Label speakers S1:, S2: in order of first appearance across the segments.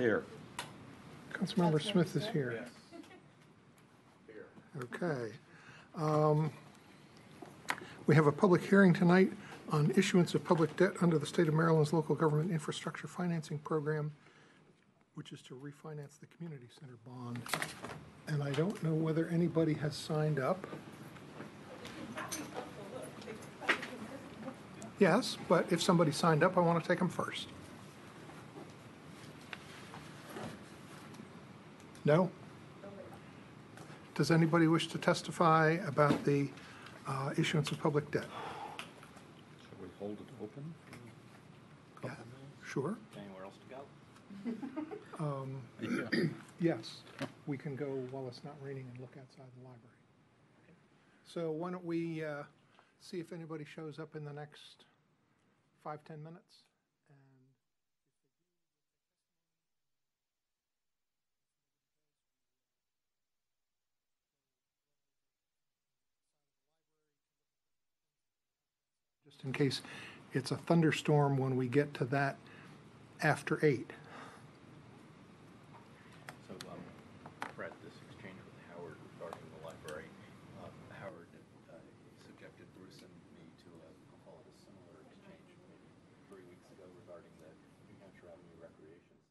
S1: Here.
S2: Councilmember Smith is here. Okay. We have a public hearing tonight on issuance of public debt under the State of Maryland's Local Government Infrastructure Financing Program, which is to refinance the community center bond. And I don't know whether anybody has signed up. Yes, but if somebody signed up, I want to take them first. No? Does anybody wish to testify about the issuance of public debt?
S1: Should we hold it open for a couple minutes?
S2: Sure.
S3: Anywhere else to go?
S2: Yes, we can go while it's not raining and look outside the library. So why don't we see if anybody shows up in the next 5-10 minutes? Just in case it's a thunderstorm when we get to that after 8.
S3: So, Brett, this exchange with Howard regarding the library, Howard subjected Bruce and me to I'll call it a similar exchange maybe 3 weeks ago regarding the New Hampshire Avenue Recreation Center.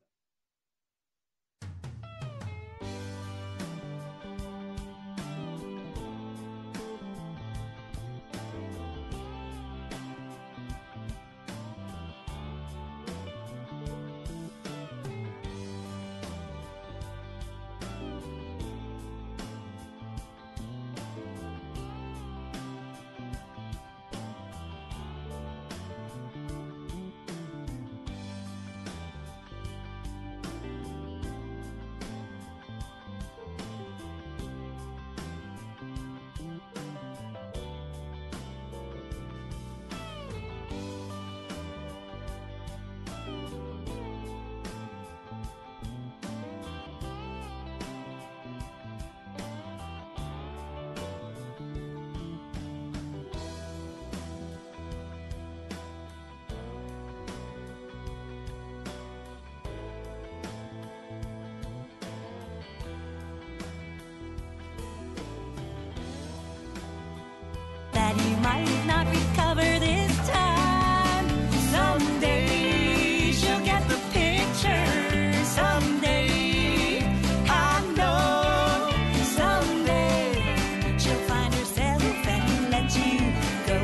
S4: You might not recover this time. Someday she'll get the picture. Someday, I know. Someday she'll find herself and let you go.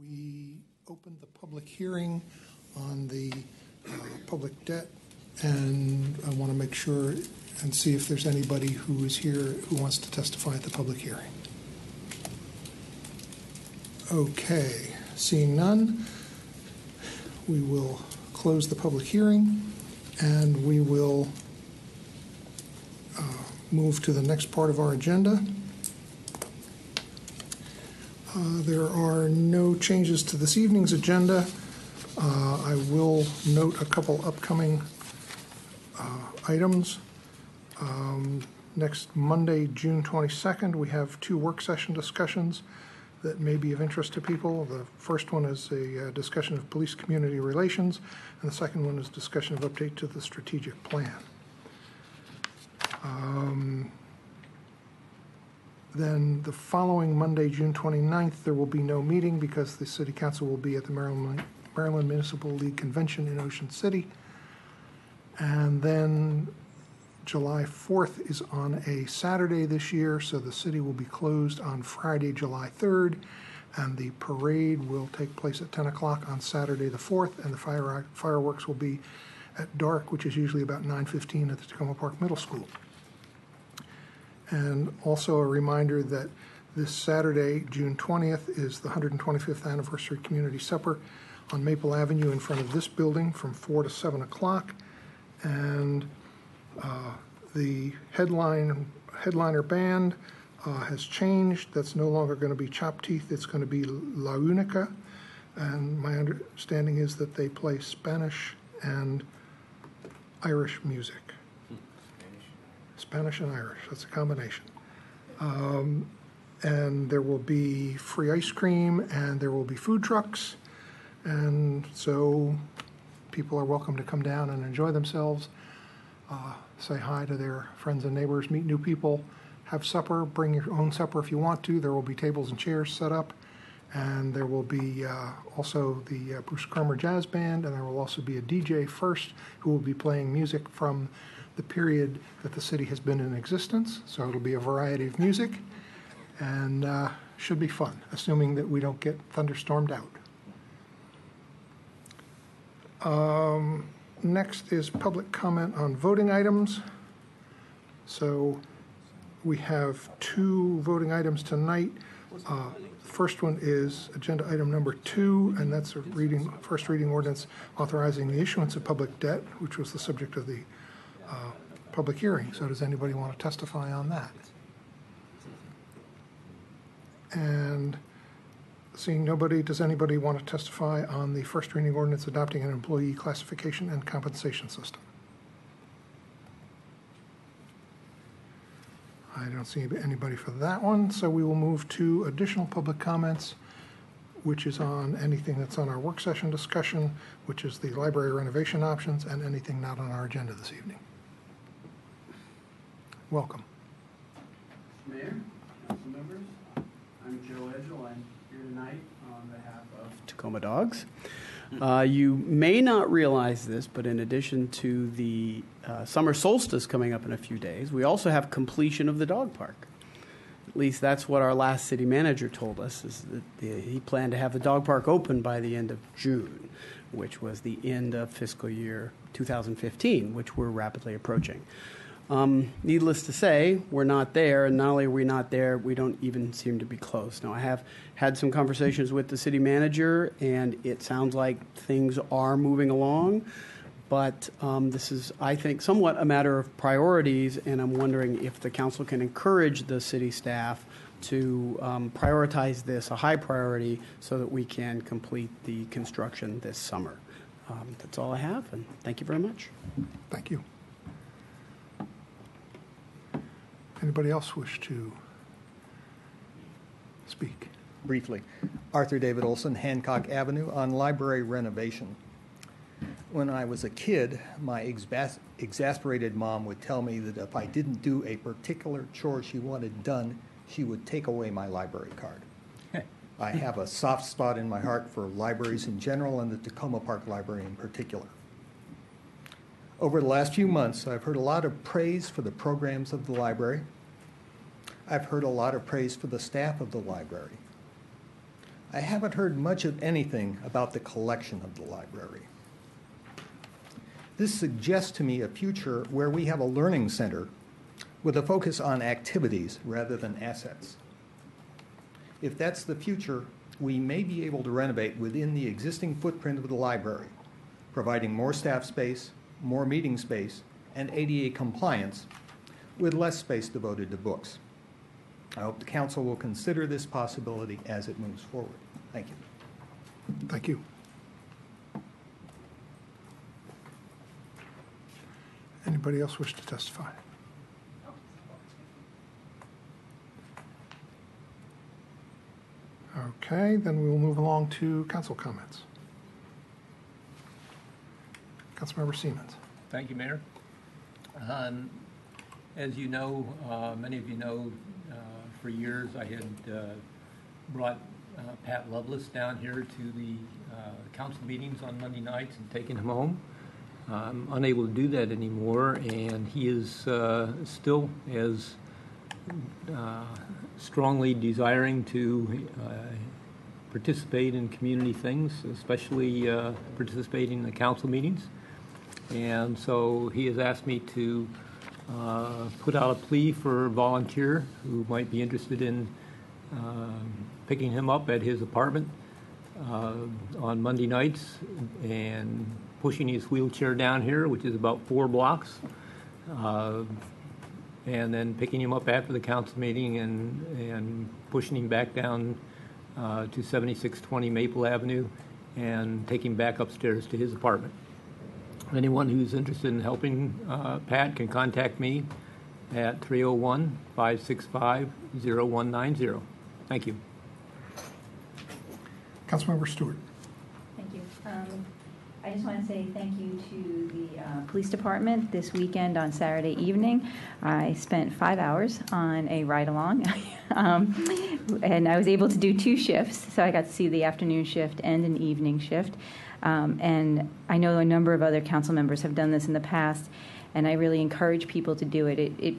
S2: We opened the public hearing on the public debt, and I want to make sure and see if there's anybody who is here who wants to testify at the public hearing. Okay, seeing none, we will close the public hearing, and we will move to the next part of our agenda. There are no changes to this evening's agenda. I will note a couple upcoming items. Next Monday, June 22nd, we have 2 work session discussions that may be of interest to people. The first one is a discussion of police community relations, and the second one is discussion of update to the strategic plan. Then the following Monday, June 29th, there will be no meeting because the City Council will be at the Maryland Municipal League Convention in Ocean City. And then July 4th is on a Saturday this year, so the city will be closed on Friday, July 3rd, and the parade will take place at 10 o'clock on Saturday the 4th, and the fireworks will be at dark, which is usually about 9:15 at the Tacoma Park Middle School. And also a reminder that this Saturday, June 20th, is the 125th Anniversary Community Supper on Maple Avenue in front of this building from 4 to 7 o'clock. And the headliner band has changed. That's no longer going to be Chop Teeth. It's going to be La Unica. And my understanding is that they play Spanish and Irish music. Spanish and Irish, that's a combination. And there will be free ice cream and there will be food trucks. And so people are welcome to come down and enjoy themselves, say hi to their friends and neighbors, meet new people, have supper, bring your own supper if you want to. There will be tables and chairs set up. And there will be also the Bruce Cromer Jazz Band, and there will also be a DJ first who will be playing music from the period that the city has been in existence. So it'll be a variety of music, and should be fun, assuming that we don't get thunderstormed out. Next is public comment on voting items. So we have 2 voting items tonight. First one is agenda item number 2, and that's a first reading ordinance authorizing the issuance of public debt, which was the subject of the public hearing. So does anybody want to testify on that? And seeing nobody, does anybody want to testify on the first reading ordinance adopting an employee classification and compensation system? I don't see anybody for that one, so we will move to additional public comments, which is on anything that's on our work session discussion, which is the library renovation options, and anything not on our agenda this evening. Welcome.
S5: Mayor, council members, I'm Joe Edgell. I'm here tonight on behalf of Tacoma Dogs. You may not realize this, but in addition to the summer solstice coming up in a few days, we also have completion of the dog park. At least that's what our last city manager told us, is that he planned to have the dog park open by the end of June, which was the end of fiscal year 2015, which we're rapidly approaching. Needless to say, we're not there, and not only are we not there, we don't even seem to be close. Now, I have had some conversations with the city manager, and it sounds like things are moving along, but this is, I think, somewhat a matter of priorities, and I'm wondering if the council can encourage the city staff to prioritize this, a high priority, so that we can complete the construction this summer. That's all I have, and thank you very much.
S2: Thank you. Anybody else wish to speak?
S6: Briefly. Arthur David Olson, Hancock Avenue, on library renovation. When I was a kid, my exasperated mom would tell me that if I didn't do a particular chore she wanted done, she would take away my library card. I have a soft spot in my heart for libraries in general and the Tacoma Park Library in particular. Over the last few months, I've heard a lot of praise for the programs of the library. I've heard a lot of praise for the staff of the library. I haven't heard much of anything about the collection of the library. This suggests to me a future where we have a learning center with a focus on activities rather than assets. If that's the future, we may be able to renovate within the existing footprint of the library, providing more staff space, more meeting space, and ADA compliance, with less space devoted to books. I hope the council will consider this possibility as it moves forward. Thank you.
S2: Thank you. Anybody else wish to testify? Okay, then we will move along to council comments. Councilmember Siemens.
S1: Thank you, Mayor. As you know, many of you know, for years I had brought Pat Lovelace down here to the council meetings on Monday nights and taken him home. I'm unable to do that anymore, and he is still as strongly desiring to participate in community things, especially participating in the council meetings. And so he has asked me to put out a plea for a volunteer who might be interested in picking him up at his apartment on Monday nights and pushing his wheelchair down here, which is about 4 blocks, and then picking him up after the council meeting and pushing him back down to 7620 Maple Avenue and taking him back upstairs to his apartment. Anyone who's interested in helping Pat can contact me at 301-565-0190. Thank you.
S2: Councilmember Stewart.
S7: Thank you. I just want to say thank you to the police department this weekend on Saturday evening. I spent 5 hours on a ride-along, and I was able to do 2 shifts, so I got to see the afternoon shift and an evening shift. And I know a number of other council members have done this in the past, and I really encourage people to do it. It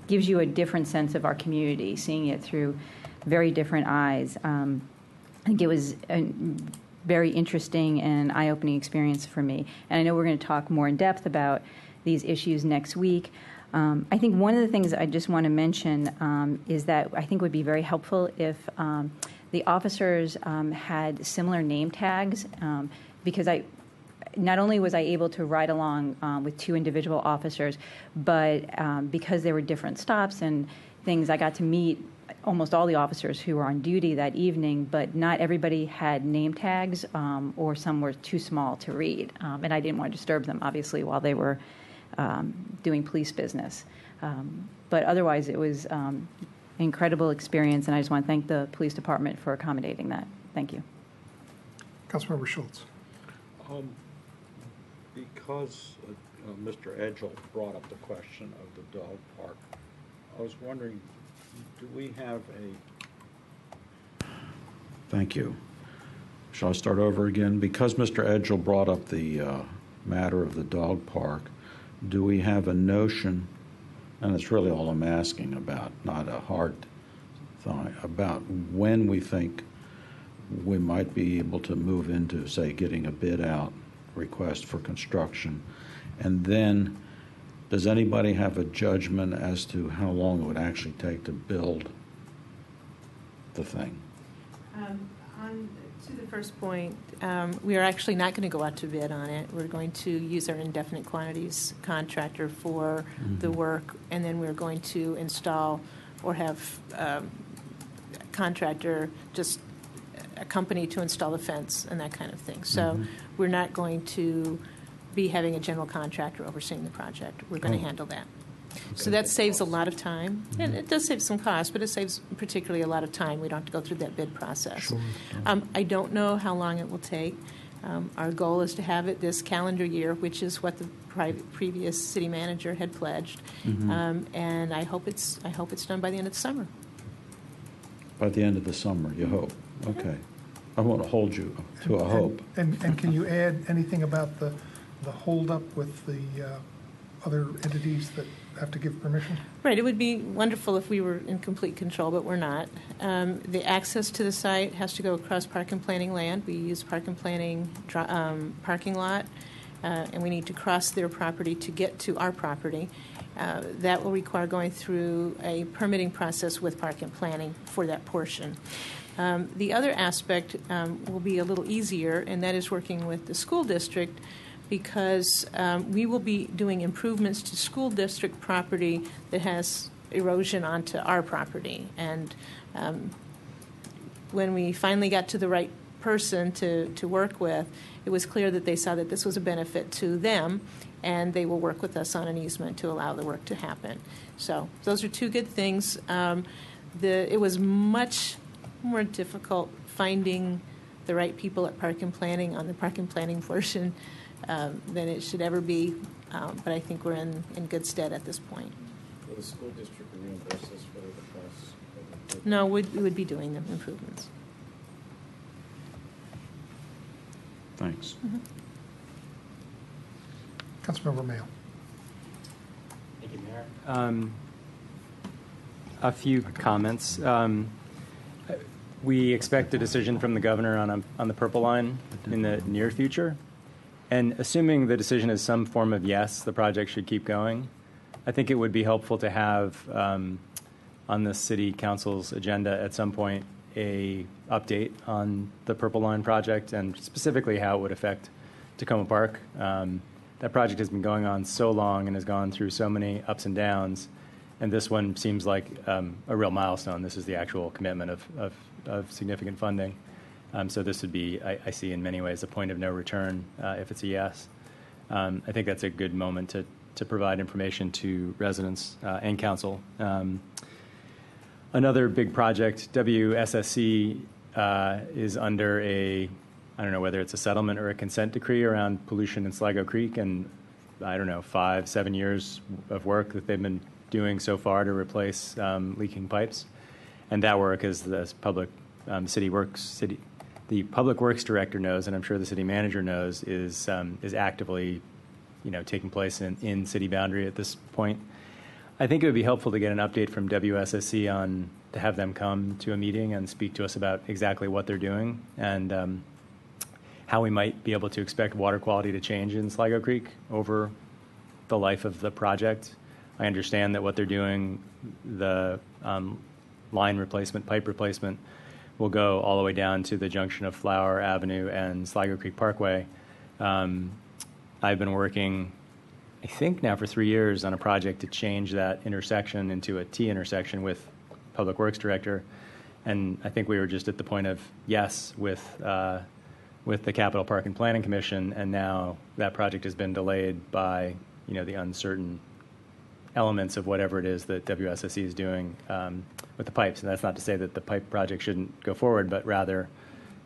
S7: gives you a different sense of our community, seeing it through very different eyes. I think it was a very interesting and eye-opening experience for me. And I know we're going to talk more in depth about these issues next week. I think one of the things I just want to mention is that I think would be very helpful if the officers had similar name tags, because not only was I able to ride along with 2 individual officers, but because there were different stops and things, I got to meet almost all the officers who were on duty that evening, but not everybody had name tags, or some were too small to read. And I didn't want to disturb them, obviously, while they were doing police business. But otherwise, it was an incredible experience, and I just want to thank the police department for accommodating that. Thank you.
S2: Councilmember Schultz.
S8: Because Mr. Edgell brought up the question of the dog park, I was wondering, do we have a... Thank you. Shall I start over again? Because Mr. Edgell brought up the matter of the dog park, do we have a notion, and it's really all I'm asking about, not a hard thought, about when we think we might be able to move into, say, getting a bid out request for construction? And then, does anybody have a judgment as to how long it would actually take to build the thing?
S9: To the first point, we are actually not going to go out to bid on it. We're going to use our indefinite quantities contractor for the work, and then we're going to install or have a contractor just a company to install the fence and that kind of thing. So we're not going to be having a general contractor overseeing the project. We're going to handle that. So that saves a lot of time, and it does save some cost, but it saves particularly a lot of time. We don't have to go through that bid process.
S8: Sure.
S9: I don't know how long it will take. Our goal is to have it this calendar year, which is what the previous city manager had pledged, and I hope it's done by the end of the summer.
S8: By the end of the summer, you hope. Okay. I won't hold you to a hope.
S2: And can you add anything about the holdup with the other entities that have to give permission?
S9: Right. It would be wonderful if we were in complete control, but we're not. The access to the site has to go across park and planning land. We use park and planning parking lot, and we need to cross their property to get to our property. That will require going through a permitting process with park and planning for that portion. The other aspect will be a little easier, and that is working with the school district, because we will be doing improvements to school district property that has erosion onto our property. And when we finally got to the right person to work with, it was clear that they saw that this was a benefit to them, and they will work with us on an easement to allow the work to happen. So those are 2 good things. It was much more difficult finding the right people at park and planning on the park and planning portion than it should ever be, but I think we're in good stead at this point.
S8: Will the school district reimburse us for the costs?
S9: No, we would be doing the improvements.
S8: Thanks.
S2: Councilmember Mayo.
S10: Thank you, Mayor. A few comments. We expect a decision from the governor on the Purple Line in the near future. And assuming the decision is some form of yes, the project should keep going, I think it would be helpful to have on the city council's agenda at some point a update on the Purple Line project and specifically how it would affect Tacoma Park. That project has been going on so long and has gone through so many ups and downs, and this one seems like a real milestone. This is the actual commitment of significant funding. So this would be, I see in many ways, a point of no return if it's a yes. I think that's a good moment to provide information to residents and council. Another big project, WSSC, is under I don't know whether it's a settlement or a consent decree around pollution in Sligo Creek, and I don't know, 5-7 years of work that they've been doing so far to replace leaking pipes. And that work, as the public works director knows, and I'm sure the city manager knows, is actively, taking place in city boundary at this point. I think it would be helpful to get an update from WSSC to have them come to a meeting and speak to us about exactly what they're doing and how we might be able to expect water quality to change in Sligo Creek over the life of the project. I understand that what they're doing, the line replacement, pipe replacement, will go all the way down to the junction of Flower Avenue and Sligo Creek Parkway. I've been working, I think now for 3 years, on a project to change that intersection into a T intersection with Public Works Director, and I think we were just at the point of yes with the Capital Park and Planning Commission, and now that project has been delayed by the uncertain elements of whatever it is that WSSC is doing with the pipes. And that's not to say that the pipe project shouldn't go forward, but rather,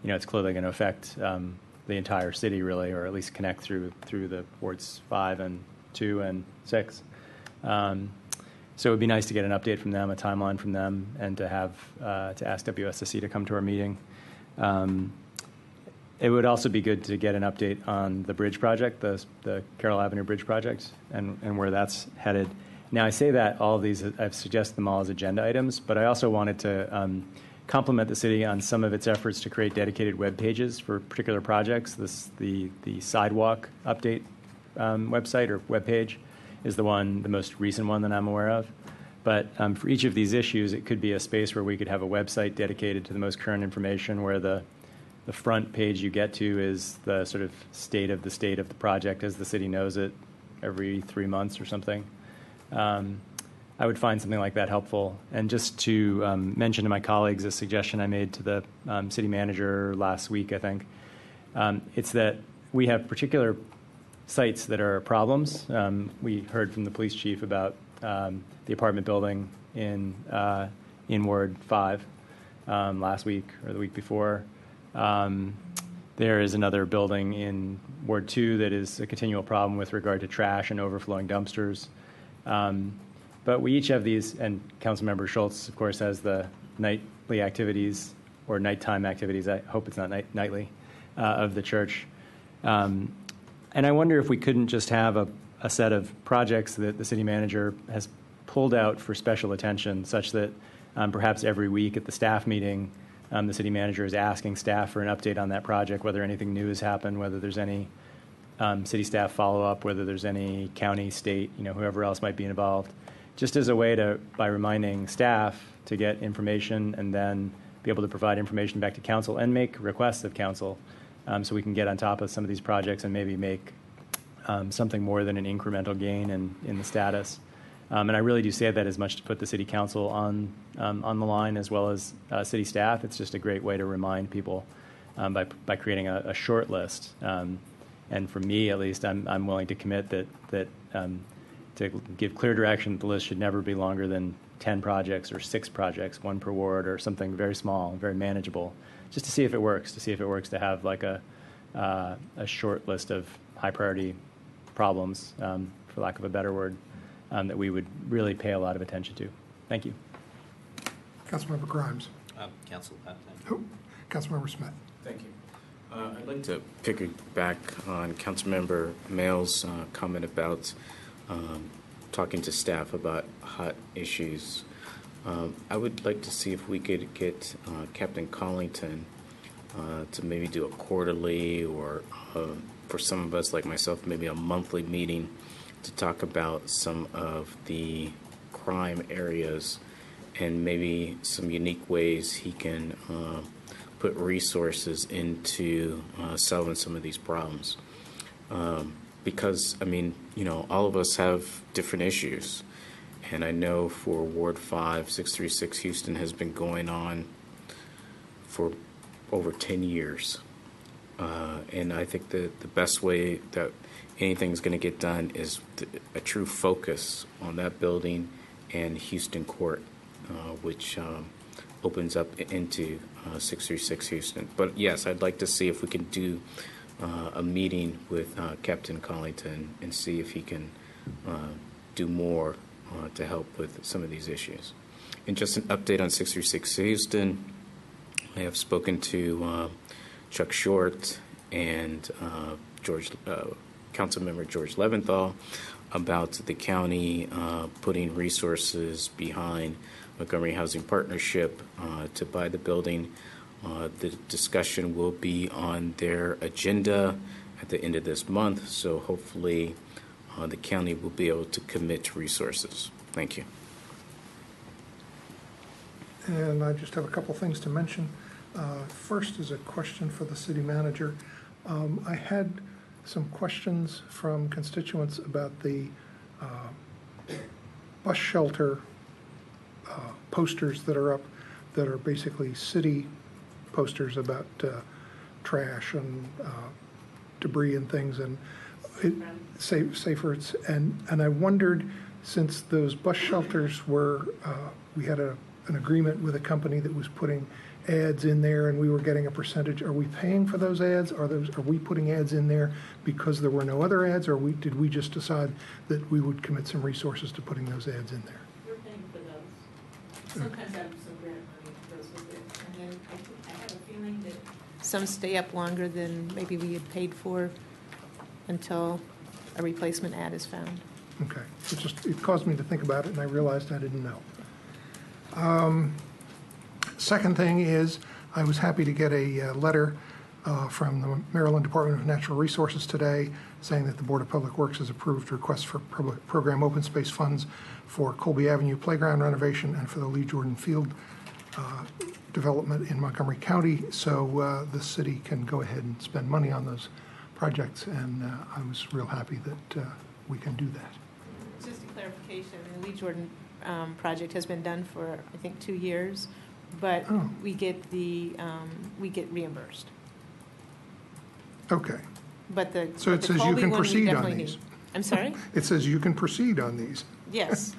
S10: it's clearly going to affect the entire city, really, or at least connect through the wards 5 and 2 and 6. So it would be nice to get an update from them, a timeline from them, and to have to ask WSSC to come to our meeting. It would also be good to get an update on the bridge project, the Carroll Avenue Bridge project, and where that's headed. Now, I say that all of these, I've suggested them all as agenda items, but I also wanted to compliment the city on some of its efforts to create dedicated web pages for particular projects. The sidewalk update website or web page is the most recent one that I'm aware of. But for each of these issues, it could be a space where we could have a website dedicated to the most current information, where the front page you get to is the sort of state of the project as the city knows it every 3 months or something. I would find something like that helpful. And just to mention to my colleagues a suggestion I made to the city manager last week, I think, it's that we have particular sites that are problems. We heard from the police chief about the apartment building in Ward 5 last week or the week before. There is another building in Ward 2 that is a continual problem with regard to trash and overflowing dumpsters. But we each have these, and Councilmember Schultz, of course, has the nightly activities or nighttime activities, I hope it's not nightly, of the church. And I wonder if we couldn't just have a set of projects that the city manager has pulled out for special attention, such that perhaps every week at the staff meeting, the city manager is asking staff for an update on that project, whether anything new has happened, whether there's any city staff follow-up, whether there's any county, state, whoever else might be involved, just as a way to, by reminding staff to get information and then be able to provide information back to council and make requests of council so we can get on top of some of these projects and maybe make something more than an incremental gain in the status. And I really do say that as much to put the city council on the line as well as city staff. It's just a great way to remind people by creating a short list. And for me, at least, I'm willing to commit that to give clear direction, the list should never be longer than 10 projects or 6 projects, 1 per ward, or something very small, very manageable, just to see if it works, to have like a short list of high priority problems, for lack of a better word, that we would really pay a lot of attention to. Thank you.
S2: Councilmember Grimes.
S3: Council, thank you.
S2: Councilmember Smith.
S11: Thank you. I'd like to piggyback on Councilmember Mail's comment about talking to staff about hot issues. I would like to see if we could get Captain Collington to maybe do a quarterly or for some of us like myself, maybe a monthly meeting to talk about some of the crime areas and maybe some unique ways he can put resources into solving some of these problems. Because, I mean, you know, all of us have different issues. And I know for Ward 5, 636 Houston has been going on for over 10 years. And I think that the best way that anything's going to get done is a true focus on that building and Houston Court, which opens up into 636 Houston. But yes, I'd like to see if we can do a meeting with Captain Collington and see if he can do more to help with some of these issues. And just an update on 636 Houston, I have spoken to Chuck Short and Councilmember George Leventhal about the county putting resources behind Montgomery Housing Partnership to buy the building. The discussion will be on their agenda at the end of this month, so hopefully the county will be able to commit to resources. Thank you.
S2: And I just have a couple things to mention. First is a question for the city manager. I had some questions from constituents about the bus shelter posters that are up that are basically city posters about trash and debris and things and safer. And I wondered, since those bus shelters were, we had an agreement with a company that was putting ads in there and we were getting a percentage. Are we paying for those ads? Are we putting ads in there because there were no other ads, or did we just decide that we would commit some resources to putting those ads in there?
S9: We're paying for those. Sometimes I have some grant money that goes with it. And then I have a feeling that some stay up longer than maybe we had paid for until a replacement ad is found.
S2: Okay, it caused me to think about it, and I realized I didn't know. Second thing is, I was happy to get a letter from the Maryland Department of Natural Resources today saying that the Board of Public Works has approved requests for program open space funds for Colby Avenue playground renovation and for the Lee Jordan Field development in Montgomery County, so the city can go ahead and spend money on those projects, and I was real happy that we can do that.
S9: Just a clarification, the Lee Jordan project has been done for, I think, 2 years, but we get reimbursed.
S2: Okay.
S9: But
S2: so it says you can proceed on these.
S9: I'm sorry?
S2: It says you can proceed on these.
S9: Yes,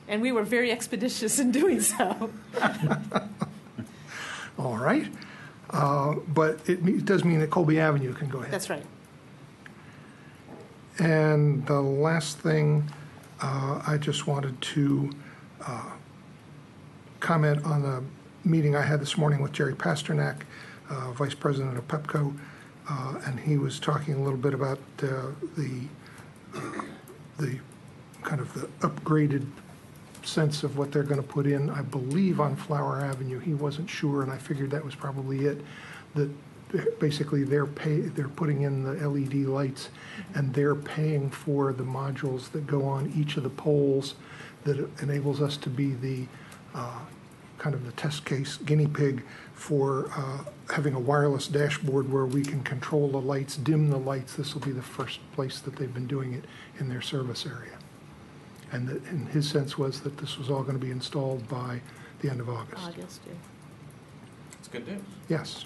S9: and we were very expeditious in doing so.
S2: All right. But it does mean that Colby Avenue can go ahead.
S9: That's right.
S2: And the last thing, I just wanted to comment on the meeting I had this morning with Jerry Pasternak, Vice President of PEPCO, and he was talking a little bit about the kind of the upgraded sense of what they're going to put in, I believe, on Flower Avenue. He wasn't sure, and I figured that was probably it, that basically they're putting in the LED lights, and they're paying for the modules that go on each of the poles that enables us to be the kind of the test case guinea pig for having a wireless dashboard where we can control the lights, dim the lights. This will be the first place that they've been doing it in their service area. And his sense was that this was all going to be installed by the end of August.
S9: August, yeah.
S3: It's good news.
S2: Yes.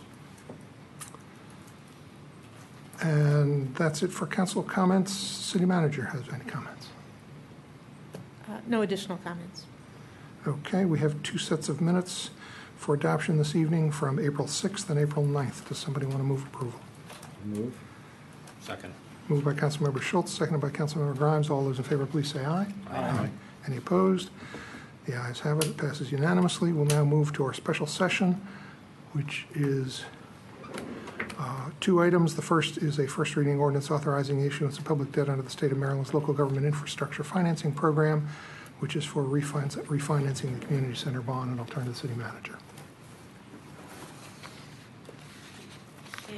S2: And that's it for council comments. City manager has any comments?
S9: No additional comments.
S2: Okay, we have 2 sets of minutes for adoption this evening from April 6th and April 9th. Does somebody want to move approval?
S8: Move. Second.
S2: Moved by Councilmember Schultz, seconded by Councilmember Grimes. All those in favor, please say aye.
S8: Aye.
S2: Any opposed? The ayes have it. It passes unanimously. We'll now move to our special session, which is 2 items. The first is a first reading ordinance authorizing the issuance of public debt under the State of Maryland's Local Government Infrastructure Financing Program, which is for refinancing the community center bond, and I'll turn to the city manager.
S9: In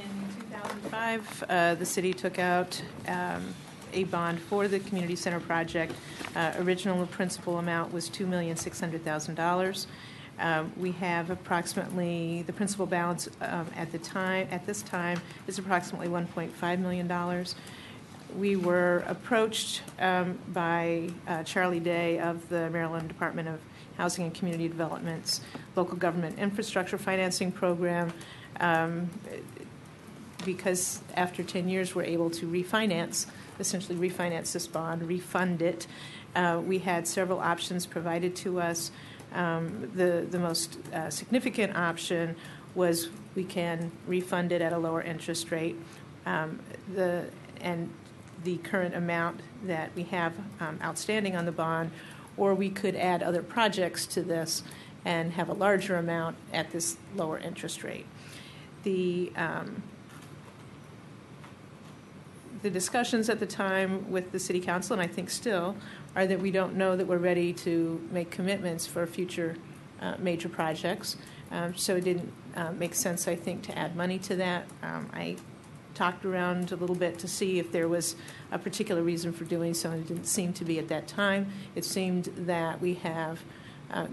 S9: 2005, the city took out a bond for the community center project. Original principal amount was $2,600,000. We have approximately, the principal balance at this time is approximately $1.5 million. We were approached by Charlie Day of the Maryland Department of Housing and Community Development's Local Government Infrastructure Financing Program, because after 10 years we're able to essentially refinance this bond, refund it. We had several options provided to us. The most significant option was we can refund it at a lower interest rate. The current amount that we have outstanding on the bond, or we could add other projects to this and have a larger amount at this lower interest rate. The discussions at the time with the City Council, and I think still, are that we don't know that we're ready to make commitments for future major projects. So it didn't make sense, I think, to add money to that. I talked around a little bit to see if there was a particular reason for doing so, and it didn't seem to be at that time. It seemed that we have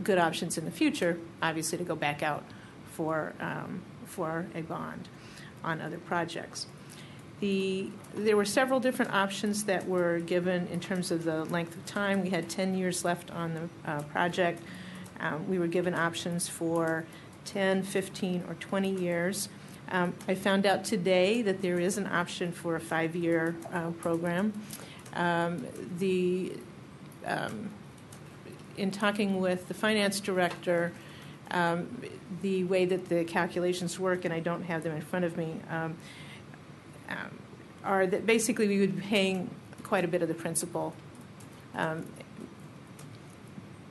S9: good options in the future, obviously, to go back out for a bond on other projects. There were several different options that were given in terms of the length of time. We had 10 years left on the project. We were given options for 10, 15, or 20 years. I found out today that there is an option for a 5-year program. In talking with the finance director, the way that the calculations work, and I don't have them in front of me, are that basically we would be paying quite a bit of the principal.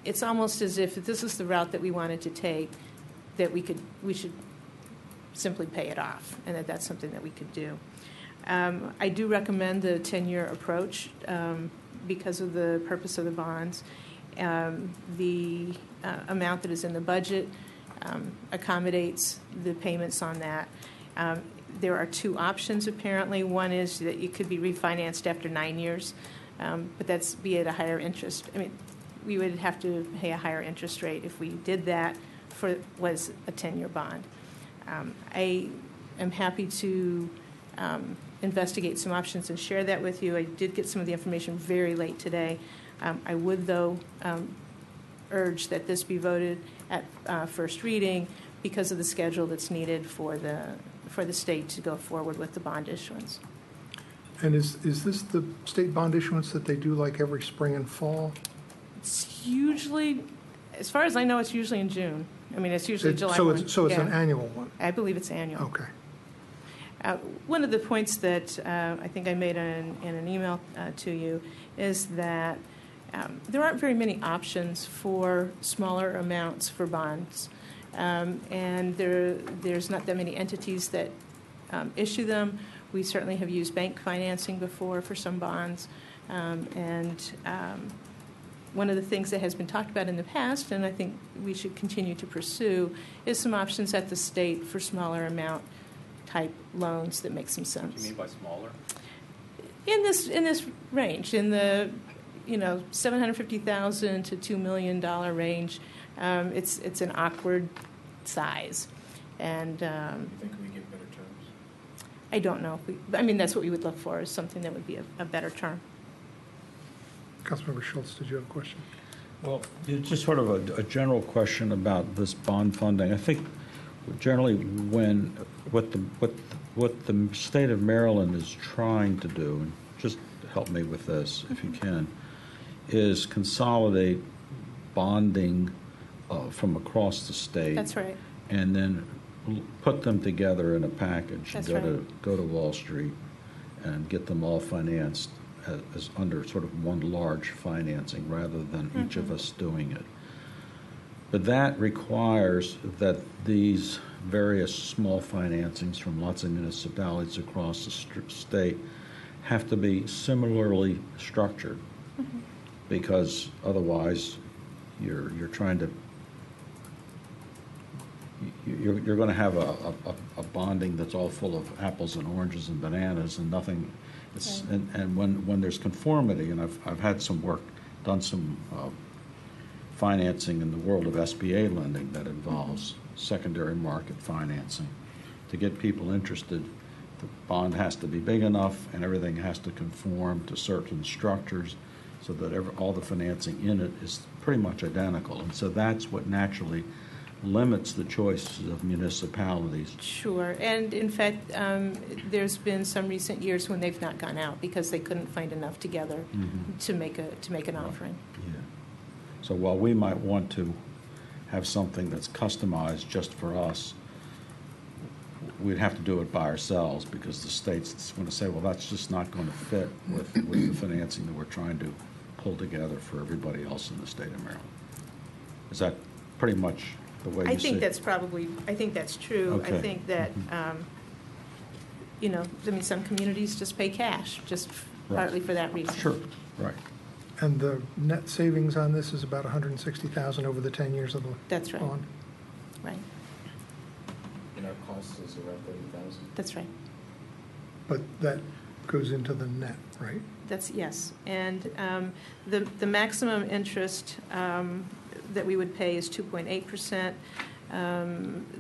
S9: It's almost as if this is the route that we wanted to take, that we should simply pay it off, and that's something that we could do. I do recommend the 10-year approach because of the purpose of the bonds. The amount that is in the budget accommodates the payments on that. There are two options, apparently. One is that it could be refinanced after 9 years, but that's be at a higher interest. I mean, we would have to pay a higher interest rate if we did that was a 10-year bond. I am happy to investigate some options and share that with you. I did get some of the information very late today. I would, though, urge that this be voted at first reading because of the schedule that's needed for the state to go forward with the bond issuance.
S2: And is this the state bond issuance that they do like every spring and fall?
S9: It's usually, as far as I know, it's usually in June. I mean, it's usually July 1.
S2: So it's an annual one?
S9: I believe it's annual.
S2: Okay.
S9: One of the points that I think I made in an email to you is that there aren't very many options for smaller amounts for bonds. And there's not that many entities that issue them. We certainly have used bank financing before for some bonds. One of the things that has been talked about in the past, and I think we should continue to pursue, is some options at the state for smaller amount type loans that make some sense.
S3: What do you mean by smaller?
S9: In this range, in the $750,000 to $2 million range, it's an awkward size, and
S11: You think we get better terms?
S9: I don't know. I mean, that's what we would look for, is something that would be a better term.
S2: Councilmember Schultz, did you have a question?
S8: Well, it's just sort of a general question about this bond funding. I think generally what the state of Maryland is trying to do, and just help me with this if you can, is consolidate bonding from across the state.
S9: That's right.
S8: And then put them together in a package.
S9: That's
S8: and go to Wall Street and get them all financed as under sort of one large financing rather than each of us doing it. But that requires that these various small financings from lots of municipalities across the state have to be similarly structured, because otherwise you're trying to you're going to have a bonding that's all full of apples and oranges and bananas and nothing. It's,
S9: Right.
S8: and when there's conformity, and I've had some work, done some financing in the world of SBA lending that involves secondary market financing. To get people interested, the bond has to be big enough and everything has to conform to certain structures so that all the financing in it is pretty much identical. And so that's what naturally limits the choices of municipalities.
S9: Sure, and in fact, there's been some recent years when they've not gone out because they couldn't find enough together to make an offering.
S8: Yeah. So while we might want to have something that's customized just for us, we'd have to do it by ourselves because the state's going to say, well, that's just not going to fit with the financing that we're trying to pull together for everybody else in the state of Maryland. Is that pretty much the way you see it?
S9: I think that's true.
S8: Okay.
S9: I think that, some communities just pay cash, just
S8: Right.
S9: partly for that reason.
S8: Sure, right.
S2: And the net savings on this is about $160,000 over the 10 years of the
S9: That's right.
S2: bond?
S9: Right,
S11: And our cost is around 30,000.
S9: that's right.
S2: But that goes into the net, right?
S9: Yes. And the maximum interest that we would pay is 2.8%.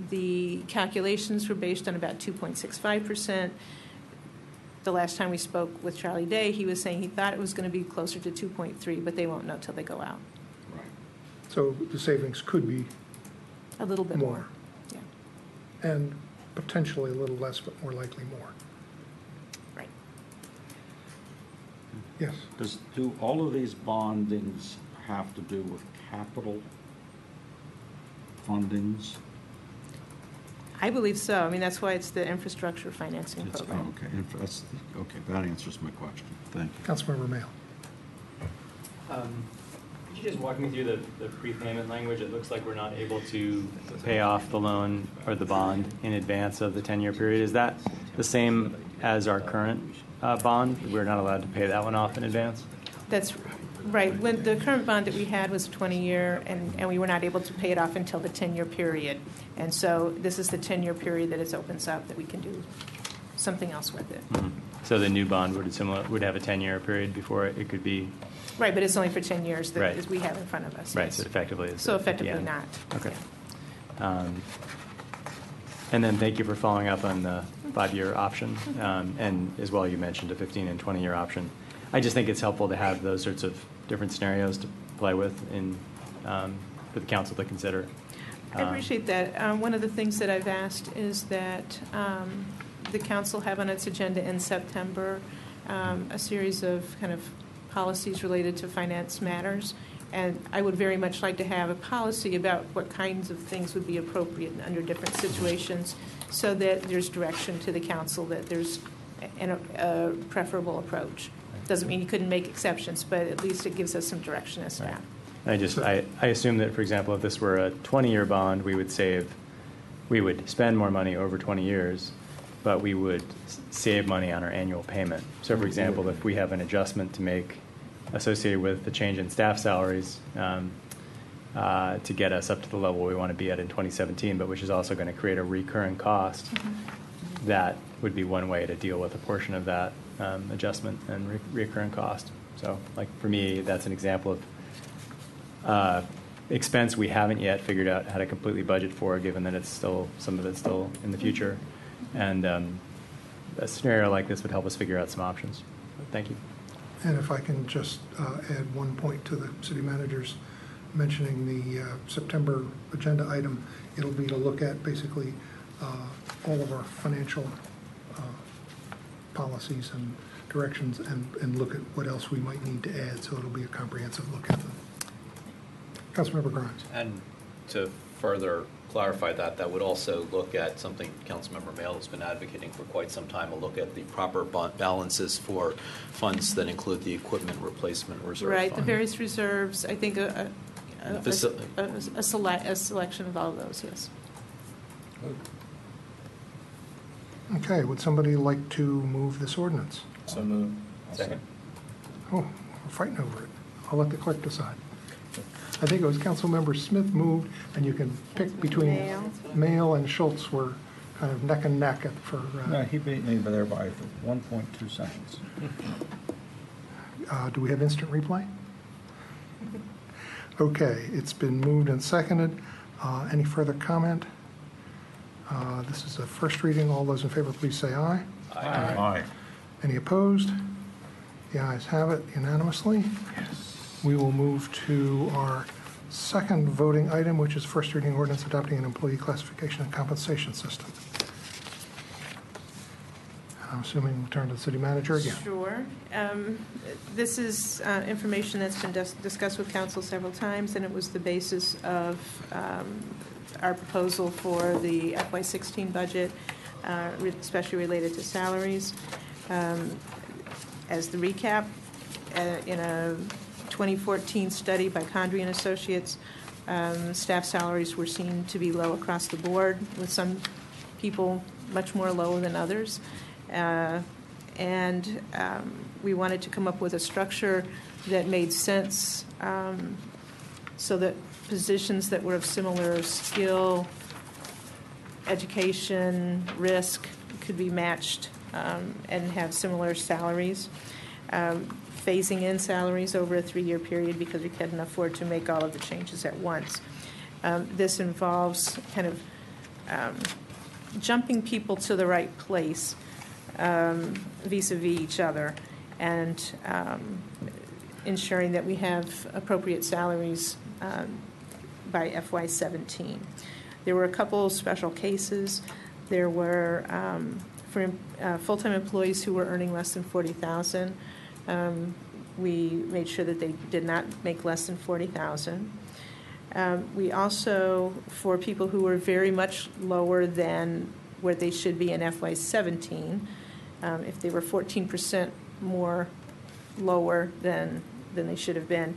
S9: The calculations were based on about 2.65%. The last time we spoke with Charlie Day, he was saying he thought it was going to be closer to 2.3, but they won't know till they go out.
S8: Right.
S2: So the savings could be
S9: A little bit more. Yeah,
S2: and potentially a little less, but more likely more.
S9: right.
S2: Yes.
S8: Do all of these bondings have to do with capital fundings?
S9: I believe so. I mean, that's why it's the infrastructure financing
S8: It's-
S9: program.
S8: Okay, that answers my question. Thank you.
S2: Councilmember Mayo.
S10: Could you just walk me through the prepayment language? It looks like we're not able to pay off the loan or the bond in advance of the 10-year period. Is that the same as our current bond? We're not allowed to pay that one off in advance?
S9: That's right. When the current bond that we had was a 20-year, and we were not able to pay it off until the 10-year period. And so this is the 10-year period that it opens up that we can do something else with it.
S10: Mm-hmm. So the new bond would have a 10-year period before it could be...
S9: Right, but it's only for 10 years that
S10: Right.
S9: we have in front of us.
S10: Right,
S9: yes.
S10: so effectively it's
S9: So
S10: at the
S9: effectively
S10: end.
S9: not.
S10: Okay.
S9: Yeah.
S10: And then thank you for following up on the 5-year option. And as well, you mentioned a 15 and 20-year option. I just think it's helpful to have those sorts of different scenarios to play with for the council to consider.
S9: I appreciate that. One of the things that I've asked is that the council have on its agenda in September a series of kind of policies related to finance matters. And I would very much like to have a policy about what kinds of things would be appropriate under different situations so that there's direction to the council that there's a preferable approach. Doesn't mean you couldn't make exceptions, but at least it gives us some direction as staff.
S10: I assume that, for example, if this were a 20-year bond, we would spend more money over 20 years, but we would save money on our annual payment. So, for example, if we have an adjustment to make associated with the change in staff salaries to get us up to the level we want to be at in 2017, but which is also going to create a recurring cost, that would be one way to deal with a portion of that adjustment and recurring cost. So, like for me, that's an example of expense we haven't yet figured out how to completely budget for, given that some of it's still in the future. And a scenario like this would help us figure out some options. Thank you.
S2: And if I can just add one point to the city manager's mentioning the September agenda item, it'll be to look at basically all of our financial policies and directions and look at what else we might need to add, so it'll be a comprehensive look at them. Councilmember Grimes.
S3: And to further clarify that, that would also look at something Councilmember Mayle has been advocating for quite some time, a look at the proper balances for funds that include the equipment replacement reserve
S9: Right,
S3: fund.
S9: the various reserves, I think a selection of all of those, yes.
S2: Okay, would somebody like to move this ordinance?
S11: So moved. Second.
S2: Oh, we're fighting over it. I'll let the clerk decide. I think it was Councilmember Smith moved, and you can pick between Mail and Schultz were kind of neck and neck for.
S8: No, he beat me there by 1.2 seconds.
S2: Do we have instant replay? Okay, it's been moved and seconded. Any further comment? This is a first reading. All those in favor, please say aye.
S8: Aye.
S2: Any opposed? The ayes have it unanimously. We will move to our second voting item, which is first reading ordinance adopting an employee classification and compensation system. I'm assuming we'll turn to the city manager again.
S9: Sure. This is information that's been discussed with council several times, and it was the basis of our proposal for the FY16 budget, especially related to salaries. As the recap, in a 2014 study by Condrey and Associates, staff salaries were seen to be low across the board, with some people much more low than others. We wanted to come up with a structure that made sense, so that positions that were of similar skill, education, risk could be matched and have similar salaries. Phasing in salaries over a 3-year period because we couldn't afford to make all of the changes at once. This involves kind of jumping people to the right place vis-a-vis each other, and ensuring that we have appropriate salaries by FY17. There were a couple special cases. There were for full-time employees who were earning less than $40,000. We made sure that they did not make less than $40,000. We also, for people who were very much lower than where they should be in FY17, if they were 14% more lower than they should have been,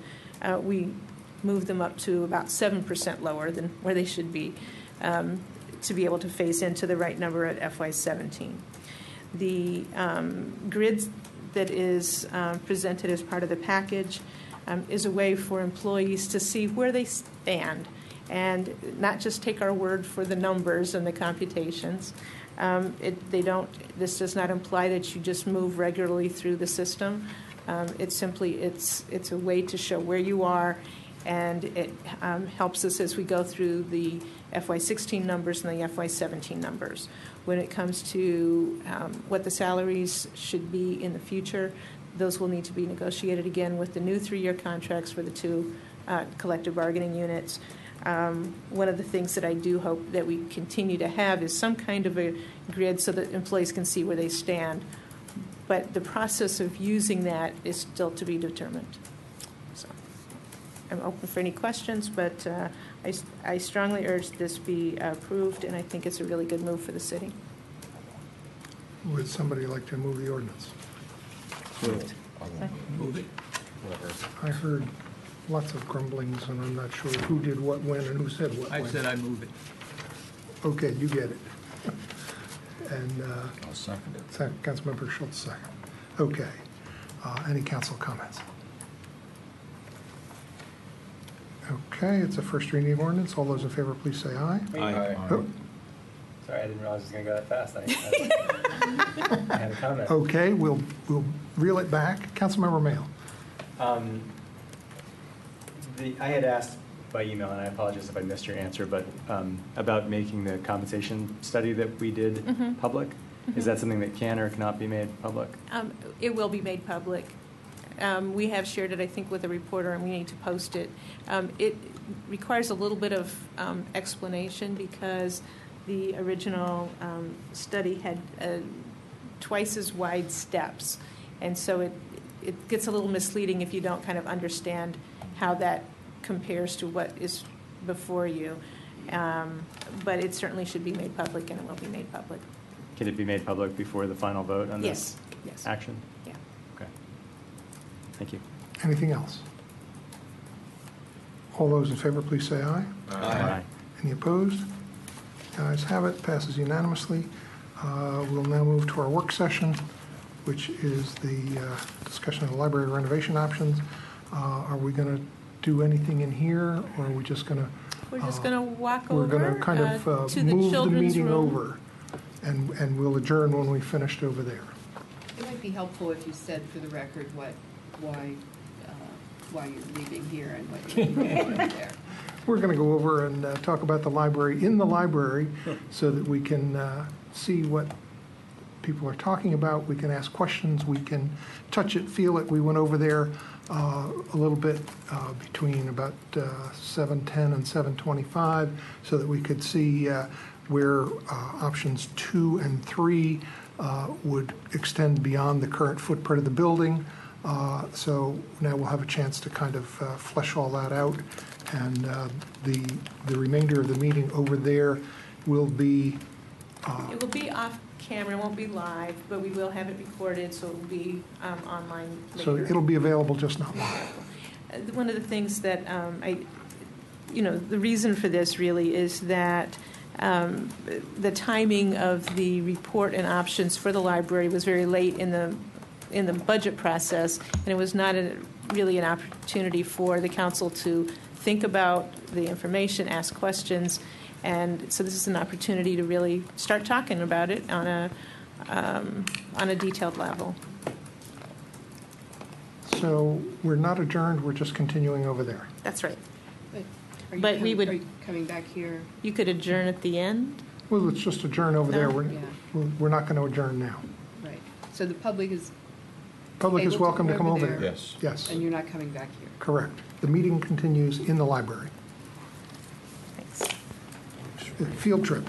S9: we moved them up to about 7% lower than where they should be, to be able to phase into the right number at FY17. The grids that is presented as part of the package is a way for employees to see where they stand and not just take our word for the numbers and the computations. This does not imply that you just move regularly through the system. It's a way to show where you are, and it helps us as we go through the FY16 numbers and the FY17 numbers. When it comes to what the salaries should be in the future, those will need to be negotiated again with the new 3-year contracts for the 2 collective bargaining units. One of the things that I do hope that we continue to have is some kind of a grid so that employees can see where they stand. But the process of using that is still to be determined. So I'm open for any questions, but I strongly urge this be approved, and I think it's a really good move for the city.
S2: Would somebody like to move the ordinance?
S1: Move it.
S2: I heard lots of grumblings, and I'm not sure who did what when and who said what when.
S1: I said I move it.
S2: Okay, you get it. And
S8: I'll second it.
S2: Councilmember Schultz, second. Okay. Any council comments? Okay, it's a first reading ordinance. All those in favor, please say aye.
S8: Aye.
S2: Oh,
S10: Sorry, I didn't realize it was going to go that fast. I had a comment.
S2: okay, we'll reel it back. Councilmember Mail.
S10: I had asked by email, and I apologize if I missed your answer, but about making the compensation study that we did public. Is that something that can or cannot be made public?
S9: It will be made public. We have shared it, I think, with a reporter, and we need to post it. It requires a little bit of explanation because the original study had twice as wide steps, and so it gets a little misleading if you don't kind of understand how that compares to what is before you. But it certainly should be made public, and it will be made public.
S10: Can it be made public before the final vote on this
S9: Yes.
S10: action?
S9: Yeah.
S10: Okay. Thank you.
S2: Anything else? All those in favor, please say aye.
S10: Aye.
S2: Any opposed? The ayes have it, passes unanimously. We'll now move to our work session, which is the discussion of the library renovation options. Are we going to do anything in here, or are we just going to?
S9: We're just going to walk over
S2: We're going to kind of
S9: to the
S2: move the
S9: children's
S2: meeting
S9: room.
S2: over, and we'll adjourn when we finished over there.
S12: It might be helpful if you said for the record why you're leaving here and what you're doing over there.
S2: We're going to go over and talk about the library in the library so that we can see what people are talking about. We can ask questions. We can touch it, feel it. We went over there a little bit between about 7:10 and 7:25 so that we could see where options 2 and 3 would extend beyond the current footprint of the building. So now we'll have a chance to kind of flesh all that out. And the remainder of the meeting over there will be...
S9: It will be off camera, it won't be live, but we will have it recorded, so it will be online later.
S2: So it'll be available, just not live.
S9: One of the things that the reason for this really is that the timing of the report and options for the library was very late in the budget process, and it was not really an opportunity for the council to think about the information, ask questions, and so this is an opportunity to really start talking about it on a detailed level.
S2: So we're not adjourned, we're just continuing over there.
S9: That's right.
S12: Are
S9: we would.
S12: Are you coming back here?
S9: You could adjourn at the end.
S2: Well, let's just adjourn over there.
S12: Yeah.
S2: We're not going to adjourn now.
S12: Right. So the public is
S2: Public is
S12: able
S2: welcome to come over there.
S8: Yes.
S2: Yes,
S12: and you're not coming back here.
S2: correct. The meeting continues in the library.
S9: Thanks.
S2: Field trip.